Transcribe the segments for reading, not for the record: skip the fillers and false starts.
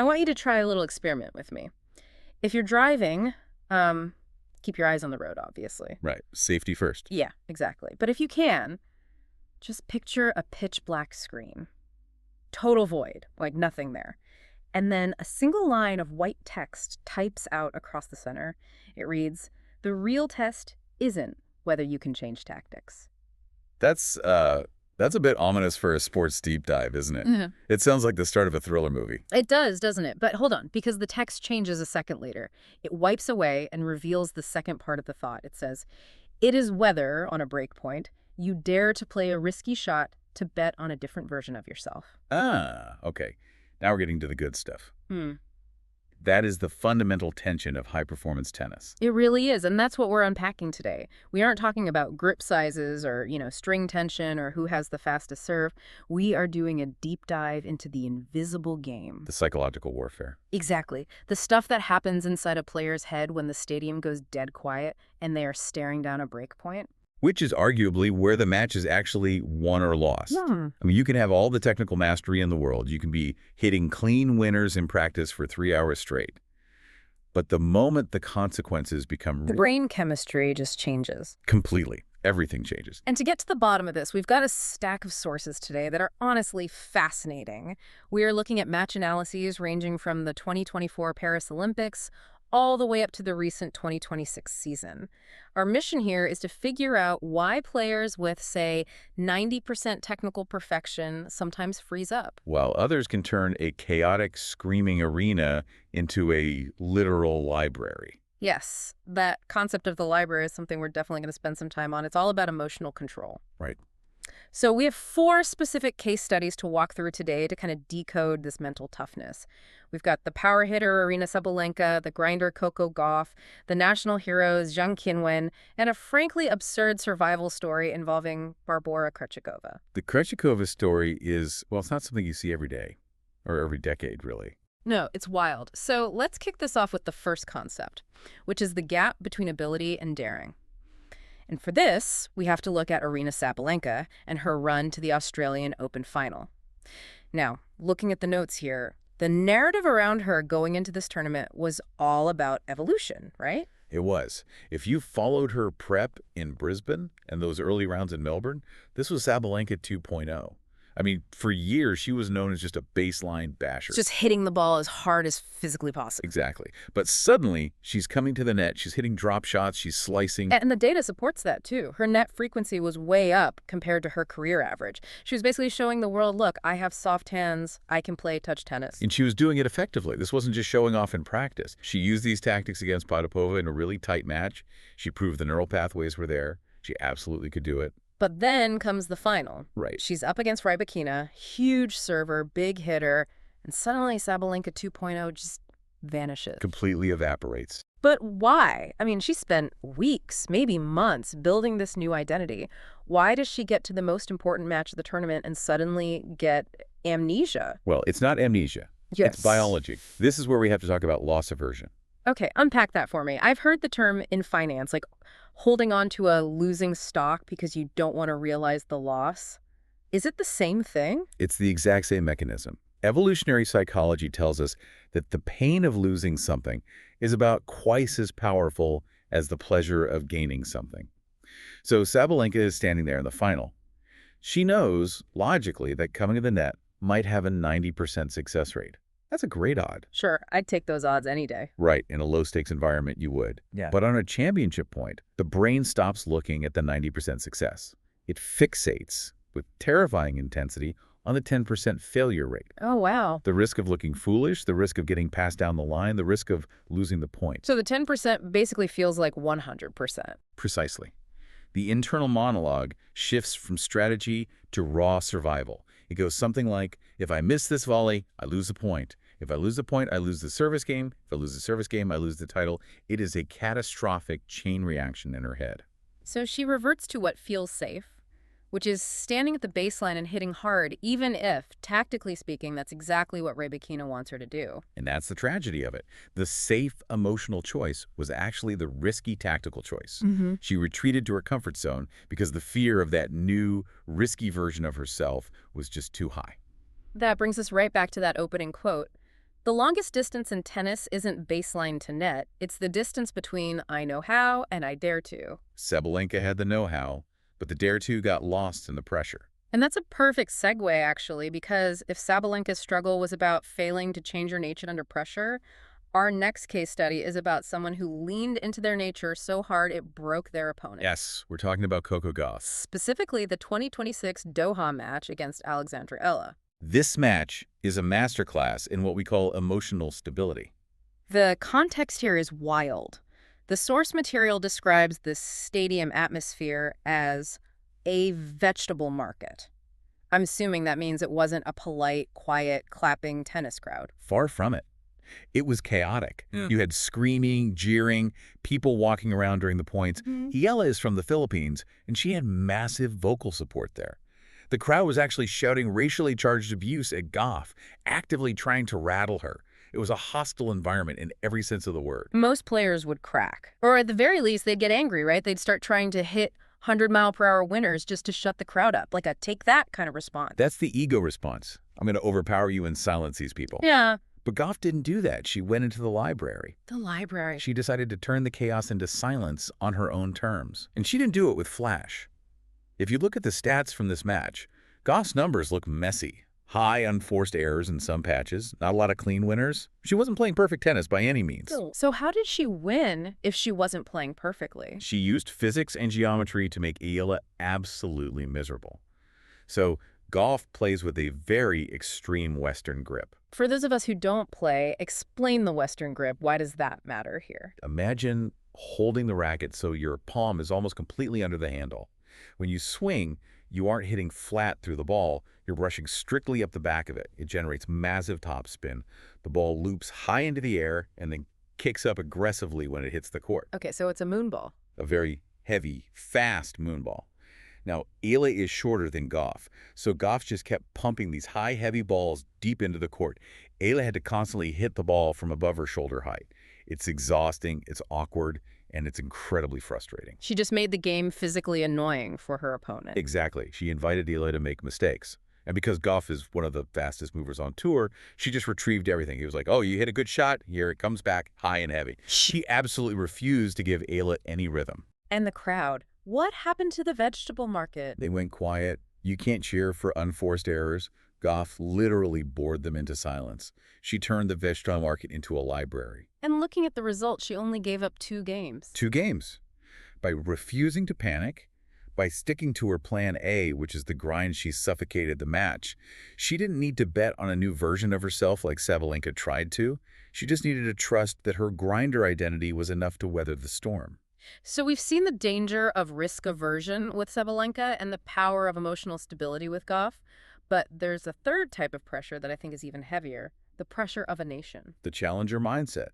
I want you to try a little experiment with me. If you're driving, keep your eyes on the road, obviously. Right. Safety first. Yeah, exactly. But if you can, just picture a pitch black screen. Total void, like nothing there. And then a single line of white text types out across the center. It reads, "The real test isn't whether you can change tactics." That's a bit ominous for a sports deep dive, isn't it? Mhm. It sounds like the start of a thriller movie. It does, doesn't it? But hold on, because the text changes a second later. It wipes away and reveals the second part of the thought. It says, "It is whether, on a break point, you dare to play a risky shot to bet on a different version of yourself." Ah, okay. Now we're getting to the good stuff. Hmm. That is the fundamental tension of high-performance tennis. It really is, and that's what we're unpacking today. We aren't talking about grip sizes or, string tension or who has the fastest serve. We are doing a deep dive into the invisible game. The psychological warfare. Exactly. The stuff that happens inside a player's head when the stadium goes dead quiet and they are staring down a break point. Which is arguably where the match is actually won or lost. Hmm. I mean, you can have all the technical mastery in the world. You can be hitting clean winners in practice for 3 hours straight. But the moment the consequences become The brain chemistry just changes. completely, everything changes. And to get to the bottom of this, we've got a stack of sources today that are honestly fascinating. We are looking at match analyses ranging from the 2024 Paris Olympics all the way up to the recent 2026 season. Our mission here is to figure out why players with, say, 90% technical perfection sometimes freeze up. While others can turn a chaotic, screaming arena into a literal library. Yes, that concept of the library is something we're definitely going to spend some time on. It's all about emotional control. Right. So we have 4 specific case studies to walk through today to kind of decode this mental toughness. We've got the power hitter Aryna Sabalenka, the grinder Coco Gauff, the national heroes Zheng Qinwen, and a frankly absurd survival story involving Barbora Krejcikova. The Krejcikova story is, well, it's not something you see every day, or every decade, really. No, it's wild. So let's kick this off with the first concept, which is the gap between ability and daring. And for this, we have to look at Aryna Sabalenka and her run to the Australian Open final. Now, looking at the notes here, the narrative around her going into this tournament was all about evolution, right? It was. If you followed her prep in Brisbane and those early rounds in Melbourne, this was Sabalenka 2.0. I mean, for years, she was known as just a baseline basher. Just hitting the ball as hard as physically possible. Exactly. But suddenly, she's coming to the net. She's hitting drop shots. She's slicing. And the data supports that, too. Her net frequency was way up compared to her career average. She was basically showing the world, look, I have soft hands. I can play touch tennis. And she was doing it effectively. This wasn't just showing off in practice. She used these tactics against Potapova in a really tight match. She proved the neural pathways were there. She absolutely could do it. But then comes the final. Right. She's up against Rybakina, huge server, big hitter, and suddenly Sabalenka 2.0 just vanishes. Completely evaporates. But why? I mean, she spent weeks, maybe months, building this new identity. Why does she get to the most important match of the tournament and suddenly get amnesia? Well, it's not amnesia. Yes. It's biology. This is where we have to talk about loss aversion. Okay, unpack that for me. I've heard the term in finance, like holding on to a losing stock because you don't want to realize the loss. Is it the same thing? It's the exact same mechanism. Evolutionary psychology tells us that the pain of losing something is about twice as powerful as the pleasure of gaining something. So Sabalenka is standing there in the final. She knows, logically, that coming to the net might have a 90% success rate. That's a great odd. Sure, I'd take those odds any day. Right, in a low-stakes environment, you would. Yeah. But on a championship point, the brain stops looking at the 90% success. It fixates, with terrifying intensity, on the 10% failure rate. Oh, wow. The risk of looking foolish, the risk of getting passed down the line, the risk of losing the point. So the 10% basically feels like 100%. Precisely. The internal monologue shifts from strategy to raw survival. It goes something like, if I miss this volley, I lose a point. If I lose the point, I lose the service game. If I lose the service game, I lose the title. It is a catastrophic chain reaction in her head. So she reverts to what feels safe, which is standing at the baseline and hitting hard, even if, tactically speaking, that's exactly what Rybakina wants her to do. And that's the tragedy of it. The safe emotional choice was actually the risky tactical choice. She retreated to her comfort zone because the fear of that new, risky version of herself was just too high. That brings us right back to that opening quote. The longest distance in tennis isn't baseline to net. It's the distance between I know how and I dare to. Sabalenka had the know-how, but the dare-to got lost in the pressure. And that's a perfect segue, actually, because if Sabalenka's struggle was about failing to change your nature under pressure, our next case study is about someone who leaned into their nature so hard it broke their opponent. Yes, we're talking about Coco Gauff. Specifically, the 2026 Doha match against Alexandra Ella. This match is a masterclass in what we call emotional stability. The context here is wild. The source material describes the stadium atmosphere as a vegetable market. I'm assuming that means it wasn't a polite, quiet, clapping tennis crowd. Far from it. It was chaotic. You had screaming, jeering, people walking around during the points. Ella is from the Philippines, and she had massive vocal support there. The crowd was actually shouting racially charged abuse at Gauff, actively trying to rattle her. It was a hostile environment in every sense of the word. Most players would crack. Or at the very least, they'd get angry, right? They'd start trying to hit 100-mile-per-hour winners just to shut the crowd up, like a take that kind of response. That's the ego response. I'm going to overpower you and silence these people. Yeah. But Gauff didn't do that. She went into the library. The library. She decided to turn the chaos into silence on her own terms. And she didn't do it with flash. If you look at the stats from this match, Gauff's numbers look messy. High unforced errors in some patches, not a lot of clean winners. She wasn't playing perfect tennis by any means. So how did she win if she wasn't playing perfectly? She used physics and geometry to make Ella absolutely miserable. So Gauff plays with a very extreme Western grip. For those of us who don't play, explain the Western grip. Why does that matter here? Imagine holding the racket so your palm is almost completely under the handle. When you swing, you aren't hitting flat through the ball. You're brushing strictly up the back of it. It generates massive topspin. The ball loops high into the air and then kicks up aggressively when it hits the court. Okay, so it's a moon ball. A very heavy, fast moon ball. Now, Ella is shorter than Gauff, so Gauff just kept pumping these high, heavy balls deep into the court. Ella had to constantly hit the ball from above her shoulder height. It's exhausting, it's awkward, and it's incredibly frustrating. She just made the game physically annoying for her opponent. Exactly. She invited Ella to make mistakes. And because Gauff is one of the fastest movers on tour, she just retrieved everything. He was like, oh, you hit a good shot. Here it comes back, high and heavy. She absolutely refused to give Ella any rhythm. And the crowd. What happened to the vegetable market? They went quiet. You can't cheer for unforced errors. Gauff literally bored them into silence. She turned the vegetable market into a library. And looking at the results, she only gave up 2 games. 2 games. By refusing to panic, by sticking to her plan A, which is the grind, she suffocated the match. She didn't need to bet on a new version of herself like Sabalenka tried to. She just needed to trust that her grinder identity was enough to weather the storm. So we've seen the danger of risk aversion with Sabalenka and the power of emotional stability with Gauff. But there's a third type of pressure that I think is even heavier, the pressure of a nation. The challenger mindset.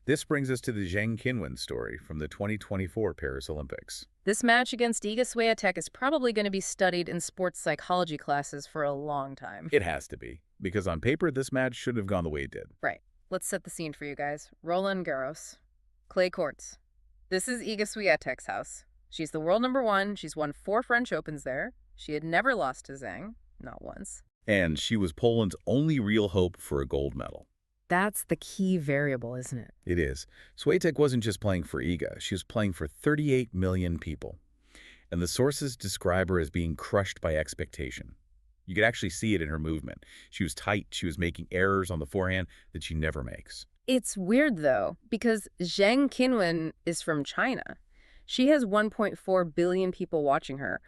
This brings us to the Zheng Qinwen story from the 2024 Paris Olympics. This match against Iga Swiatek is probably going to be studied in sports psychology classes for a long time. It has to be, because on paper, this match should have gone the way it did. Right. Let's set the scene for you guys. Roland Garros. Clay courts. This is Iga Swiatek's house. She's the world number 1. She's won 4 French Opens there. She had never lost to Zheng. Not once. And she was Poland's only real hope for a gold medal. That's the key variable, isn't it? It is. Swiatek wasn't just playing for Iga. She was playing for 38 million people. And the sources describe her as being crushed by expectation. You could actually see it in her movement. She was tight. She was making errors on the forehand that she never makes. It's weird, though, because Zheng Qinwen is from China. She has 1.4 billion people watching her.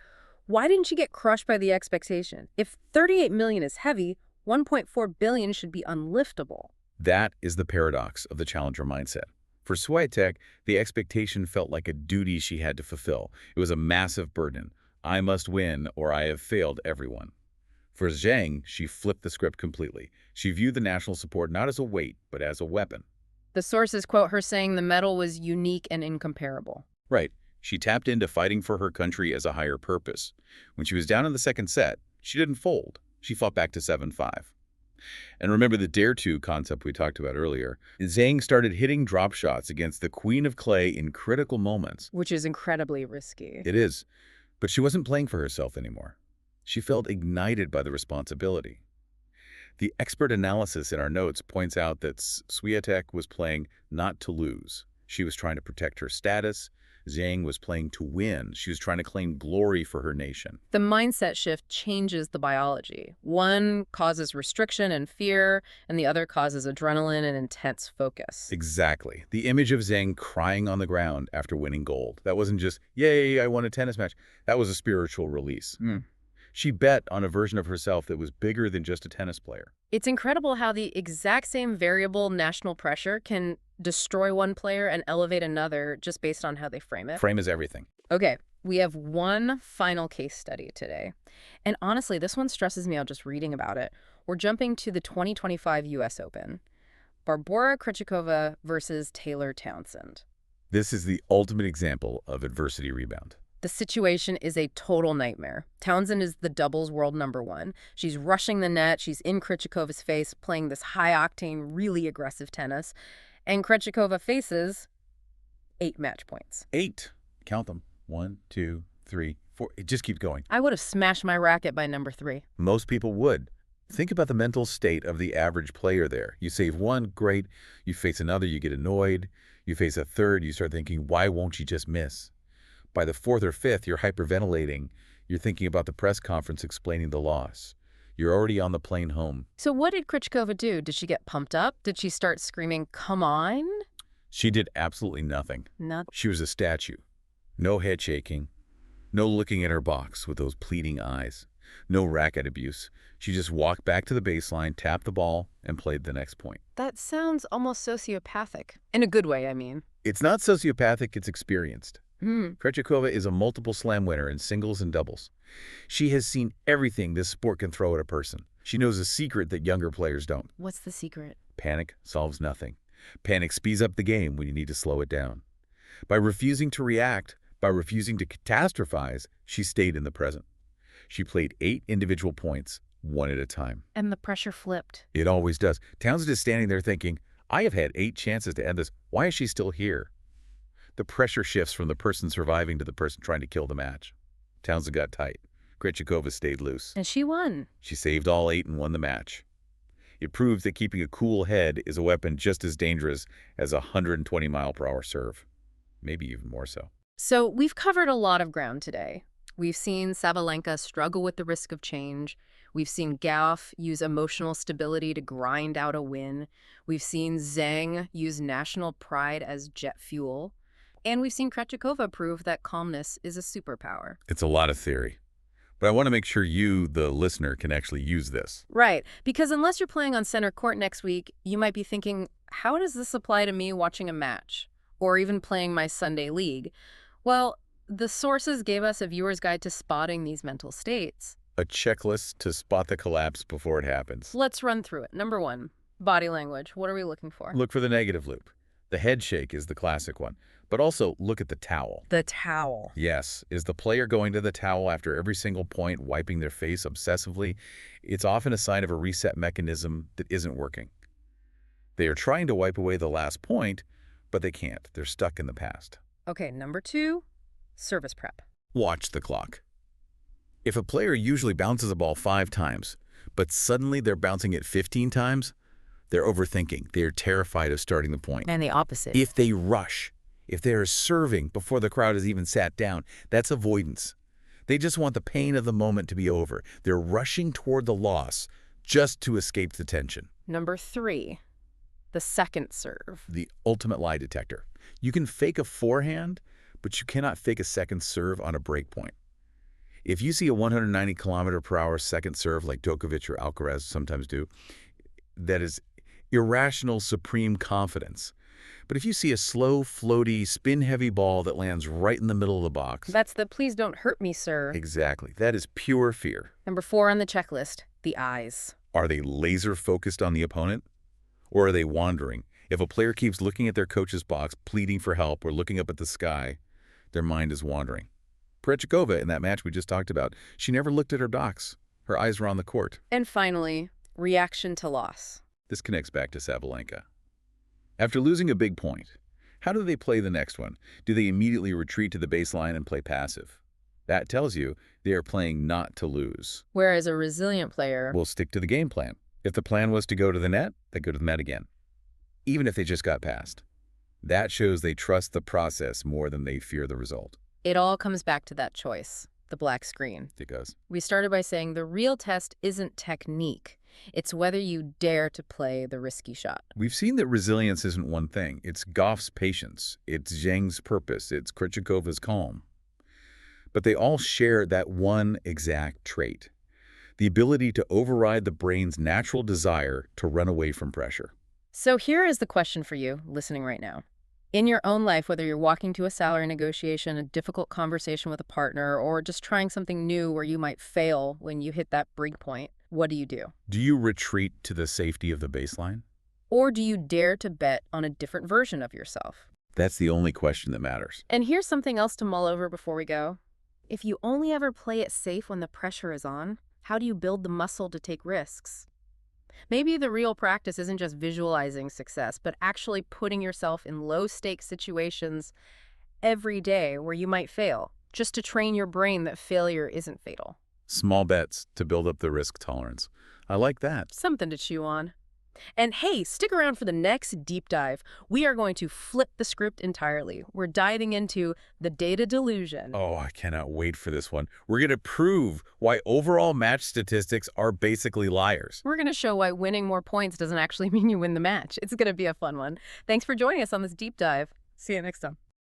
Why didn't she get crushed by the expectation? If 38 million is heavy, 1.4 billion should be unliftable. That is the paradox of the challenger mindset. For Swiatek, the expectation felt like a duty she had to fulfill. It was a massive burden. I must win or I have failed everyone. For Zheng, she flipped the script completely. She viewed the national support not as a weight, but as a weapon. The sources quote her saying the medal was unique and incomparable. Right. She tapped into fighting for her country as a higher purpose. When she was down in the second set, she didn't fold. She fought back to 7-5. And remember the dare-to concept we talked about earlier. Zheng started hitting drop shots against the queen of clay in critical moments. Which is incredibly risky. It is. But she wasn't playing for herself anymore. She felt ignited by the responsibility. The expert analysis in our notes points out that Swiatek was playing not to lose. She was trying to protect her status. Zheng was playing to win. She was trying to claim glory for her nation. The mindset shift changes the biology. One causes restriction and fear, and the other causes adrenaline and intense focus. Exactly. The image of Zheng crying on the ground after winning gold. That wasn't just, yay, I won a tennis match. That was a spiritual release. She bet on a version of herself that was bigger than just a tennis player. It's incredible how the exact same variable, national pressure, can destroy one player and elevate another just based on how they frame it. Frame is everything. Okay, we have one final case study today. And honestly, this one stresses me out just reading about it. We're jumping to the 2025 U.S. Open. Barbora Krejcikova versus Taylor Townsend. This is the ultimate example of adversity rebound. The situation is a total nightmare. Townsend is the doubles world #1. She's rushing the net. She's in Krejcikova's face, playing this high-octane, really aggressive tennis. And Krejcikova faces 8 match points. 8. Count them. 1, 2, 3, 4. It just keeps going. I would have smashed my racket by number 3. Most people would. Think about the mental state of the average player there. You save one, great. You face another, you get annoyed. You face a third, you start thinking, why won't you just miss? By the 4th or 5th, you're hyperventilating. You're thinking about the press conference explaining the loss. You're already on the plane home. So what did Krejcikova do? Did she get pumped up? Did she start screaming, come on? She did absolutely nothing. Nothing. She was a statue. No head shaking. No looking at her box with those pleading eyes. No racket abuse. She just walked back to the baseline, tapped the ball, and played the next point. That sounds almost sociopathic. In a good way, I mean. It's not sociopathic, it's experienced. Krejcikova is a multiple slam winner in singles and doubles. She has seen everything this sport can throw at a person. She knows a secret that younger players don't. What's the secret? Panic solves nothing. Panic speeds up the game when you need to slow it down. By refusing to react, by refusing to catastrophize, she stayed in the present. She played 8 individual points, one at a time. And the pressure flipped. It always does. Townsend is standing there thinking, I have had 8 chances to end this. Why is she still here? The pressure shifts from the person surviving to the person trying to kill the match. Townsend got tight. Krejcikova stayed loose. And she won. She saved all 8 and won the match. It proves that keeping a cool head is a weapon just as dangerous as a 120-mile-per-hour serve. Maybe even more so. So we've covered a lot of ground today. We've seen Sabalenka struggle with the risk of change. We've seen Gauff use emotional stability to grind out a win. We've seen Zheng use national pride as jet fuel. And we've seen Krejcikova prove that calmness is a superpower. It's a lot of theory. But I want to make sure you, the listener, can actually use this. Right, because unless you're playing on center court next week, you might be thinking, how does this apply to me watching a match? Or even playing my Sunday league? Well, the sources gave us a viewer's guide to spotting these mental states. A checklist to spot the collapse before it happens. Let's run through it. Number 1, body language. What are we looking for? Look for the negative loop. The head shake is the classic one. But also look at the towel. The towel. Yes. Is the player going to the towel after every single point, wiping their face obsessively? It's often a sign of a reset mechanism that isn't working. They are trying to wipe away the last point, but they can't. They're stuck in the past. Okay, number 2, service prep. Watch the clock. If a player usually bounces a ball 5 times, but suddenly they're bouncing it 15 times, they're overthinking. They are terrified of starting the point. And the opposite. If they rush, if they are serving before the crowd has even sat down, that's avoidance. They just want the pain of the moment to be over. They're rushing toward the loss just to escape the tension. Number 3, the second serve. The ultimate lie detector. You can fake a forehand, but you cannot fake a second serve on a break point. If you see a 190-kilometer-per-hour second serve like Djokovic or Alcaraz sometimes do, that is irrational, supreme confidence. But if you see a slow, floaty, spin-heavy ball that lands right in the middle of the box... That's the please don't hurt me, sir. Exactly. That is pure fear. Number 4 on the checklist, the eyes. Are they laser-focused on the opponent? Or are they wandering? If a player keeps looking at their coach's box, pleading for help, or looking up at the sky, their mind is wandering. Krejcikova, in that match we just talked about, she never looked at her docs. Her eyes were on the court. And finally, reaction to loss. This connects back to Sabalenka. After losing a big point, how do they play the next one? Do they immediately retreat to the baseline and play passive? That tells you they are playing not to lose. Whereas a resilient player will stick to the game plan. If the plan was to go to the net, they go to the net again, even if they just got past. That shows they trust the process more than they fear the result. It all comes back to that choice, the black screen. It goes. We started by saying the real test isn't technique. It's whether you dare to play the risky shot. We've seen that resilience isn't one thing. It's Gauff's patience. It's Zheng's purpose. It's Krejcikova's calm. But they all share that one exact trait, the ability to override the brain's natural desire to run away from pressure. So here is the question for you, listening right now. In your own life, whether you're walking to a salary negotiation, a difficult conversation with a partner, or just trying something new where you might fail when you hit that break point, what do you do? Do you retreat to the safety of the baseline? Or do you dare to bet on a different version of yourself? That's the only question that matters. And here's something else to mull over before we go. If you only ever play it safe when the pressure is on, how do you build the muscle to take risks? Maybe the real practice isn't just visualizing success, but actually putting yourself in low-stakes situations every day where you might fail, just to train your brain that failure isn't fatal. Small bets to build up the risk tolerance. I like that. Something to chew on. And hey, stick around for the next deep dive. We are going to flip the script entirely. We're diving into the data delusion. Oh, I cannot wait for this one. We're going to prove why overall match statistics are basically liars. We're going to show why winning more points doesn't actually mean you win the match. It's going to be a fun one. Thanks for joining us on this deep dive. See you next time.